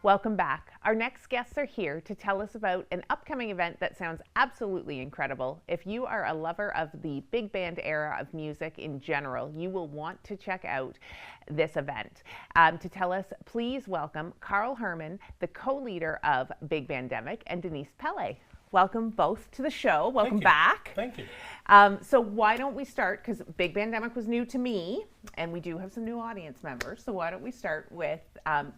Welcome back. Our next guests are here to tell us about an upcoming event that sounds absolutely incredible. If you are a lover of the big band era of music in general, you will want to check out this event. To tell us, please welcome Carl Herman, the co-leader of Big Bandemic, and Denise Pelley. Welcome both to the show. Welcome back. Thank you. So why don't we start, because Big Bandemic was new to me, and we do have some new audience members, so why don't we start with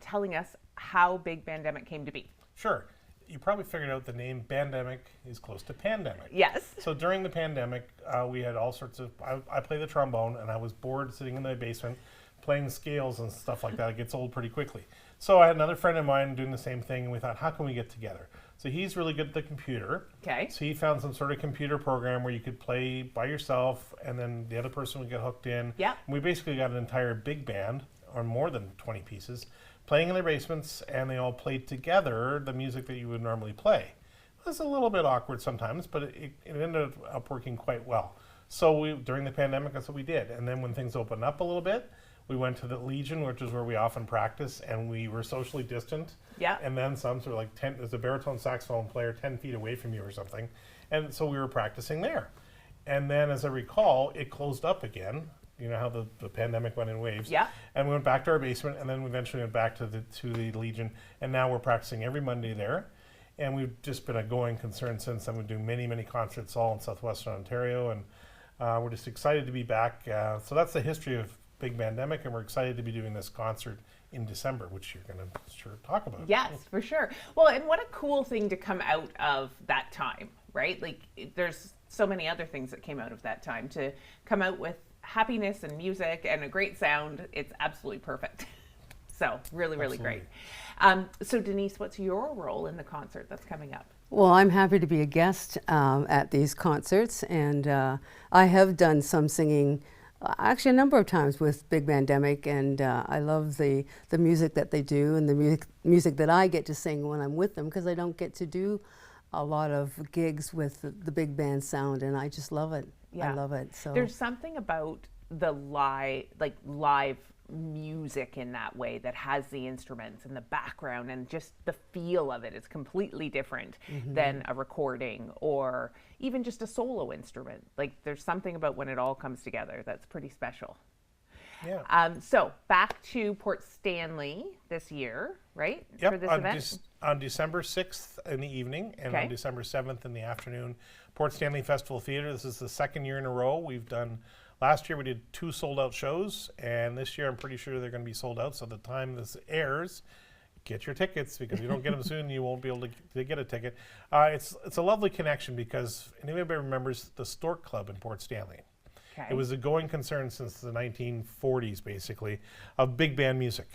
telling us how Big Bandemic came to be? Sure. You probably figured out the name Bandemic is close to pandemic. Yes. So during the pandemic, we had all sorts of, I play the trombone, and I was bored sitting in my basement playing scales and stuff like that. It gets old pretty quickly. So I had another friend of mine doing the same thing, and we thought, how can we get together? So he's really good at the computer. Okay. So he found some sort of computer program where you could play by yourself, and then the other person would get hooked in. Yeah. And we basically got an entire big band, or more than 20 pieces, playing in their basements, and they all played together the music that you would normally play. It was a little bit awkward sometimes, but it ended up working quite well. So during the pandemic, that's what we did. And then when things opened up a little bit, we went to the Legion, which is where we often practice, and we were socially distant. Yeah. And then some sort of like there's a baritone saxophone player 10 feet away from you or something. And so we were practicing there. And then, as I recall, it closed up again. You know how the pandemic went in waves. Yeah. And we went back to our basement, and then we eventually went back to the Legion, and now we're practicing every Monday there. And we've just been a going concern since then. We do many, many concerts all in southwestern Ontario, and we're just excited to be back. So that's the history of Big Bandemic, and we're excited to be doing this concert in December, which you're going to sure talk about. Yes, for sure. Well, and what a cool thing to come out of that time, right? Like, there's so many other things that came out of that time. To come out with happiness and music and a great sound, it's absolutely perfect. So really, really great. So Denise, what's your role in the concert that's coming up? Well, I'm happy to be a guest at these concerts, and I have done some singing actually a number of times with Big Bandemic, and I love the music that they do and the music that I get to sing when I'm with them, because I don't get to do a lot of gigs with the big band sound, and I just love it. Yeah. I love it. So there's something about the live music in that way that has the instruments and the background, and just the feel of it is completely different than a recording or even just a solo instrument. Like, there's something about when it all comes together that's pretty special. Yeah. So back to Port Stanley this year, right? Yep, For this event? on December 6th in the evening and on December 7th in the afternoon, Port Stanley Festival Theatre. This is the second year in a row. Last year we did 2 sold-out shows, and this year I'm pretty sure they're going to be sold out. So the time this airs, get your tickets, because if you don't get them soon, you won't be able to get a ticket. It's a lovely connection, because anybody remembers the Stork Club in Port Stanley. Okay. It was a going concern since the 1940s, basically, of big band music.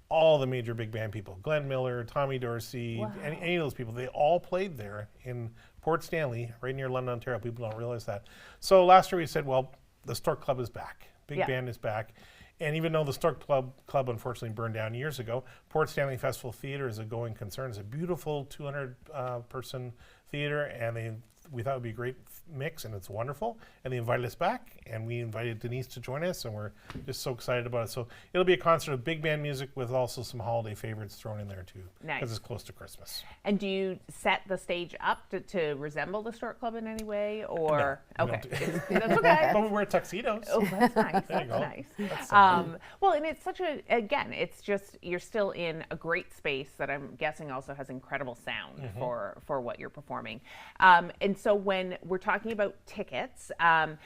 All the major big band people, Glenn Miller, Tommy Dorsey, any of those people, they all played there in Port Stanley, right near London, Ontario. People don't realize that. So last year we said, well, the Stork Club is back. Big band is back. And even though the Stork Club unfortunately burned down years ago, Port Stanley Festival Theatre is a going concern. It's a beautiful 200-person theatre, and we thought it would be a great mix, and it's wonderful. And they invited us back, and we invited Denise to join us, and we're just so excited about it. So it'll be a concert of big band music with also some holiday favorites thrown in there too, because it's close to Christmas. And do you set the stage up to resemble the Stork Club in any way, or No, okay, that's okay. But we wear tuxedos. Oh, that's nice. There you That's go. nice. Well, and it's it's just, you're still in a great space that I'm guessing also has incredible sound for what you're performing. And so when we're talking about tickets and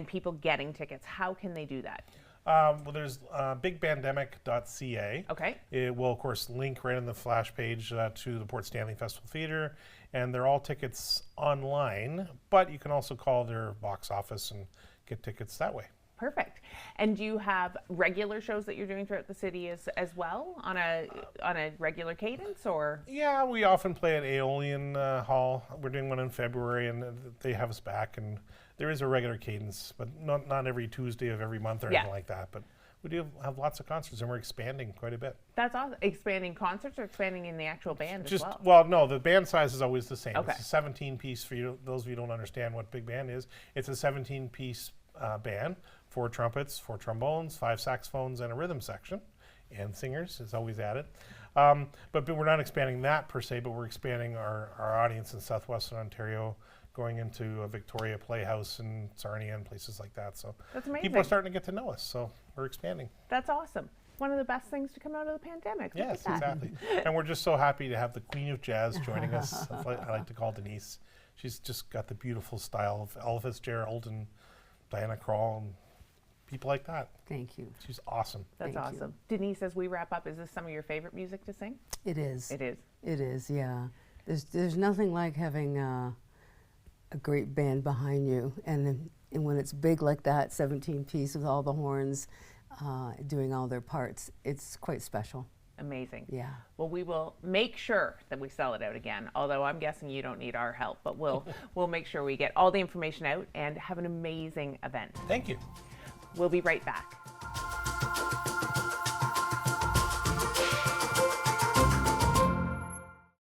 people getting tickets, how can they do that? Well, there's bigbandemic.ca. Okay. It will, of course, link right on the flash page to the Port Stanley Festival Theatre, and they're all tickets online, but you can also call their box office and get tickets that way. Perfect. And do you have regular shows that you're doing throughout the city as well on a regular cadence, or? Yeah, we often play at Aeolian Hall. We're doing one in February, and they have us back, and there is a regular cadence, but not every Tuesday of every month or anything like that. But we do have lots of concerts, and we're expanding quite a bit. That's awesome. Expanding concerts, or expanding in the actual band as well? Well, no, the band size is always the same. Okay. It's a 17-piece, for you, those of you who don't understand what big band is. It's a 17-piece band, 4 trumpets, 4 trombones, 5 saxophones, and a rhythm section. and singers is always added. But we're not expanding that per se, but we're expanding our audience in southwestern Ontario, going into a Victoria Playhouse and Sarnia and places like that. So That's amazing. people are starting to get to know us, so we're expanding. That's awesome. One of the best things to come out of the pandemic. Look Yes, at that. exactly. And we're just so happy to have the Queen of Jazz joining us. I like to call Denise. She's just got the beautiful style of Ella Fitzgerald and Diana Krall and people like that. Thank you. She's awesome. That's Thank you. awesome. Denise, as we wrap up, is this some of your favorite music to sing? It is. It is. It is, yeah. There's nothing like having a great band behind you, and when it's big like that, 17-piece with all the horns doing all their parts, it's quite special. Amazing. Yeah. Well, we will make sure that we sell it out again, although I'm guessing you don't need our help, but we'll make sure we get all the information out and have an amazing event. Thank you. We'll be right back.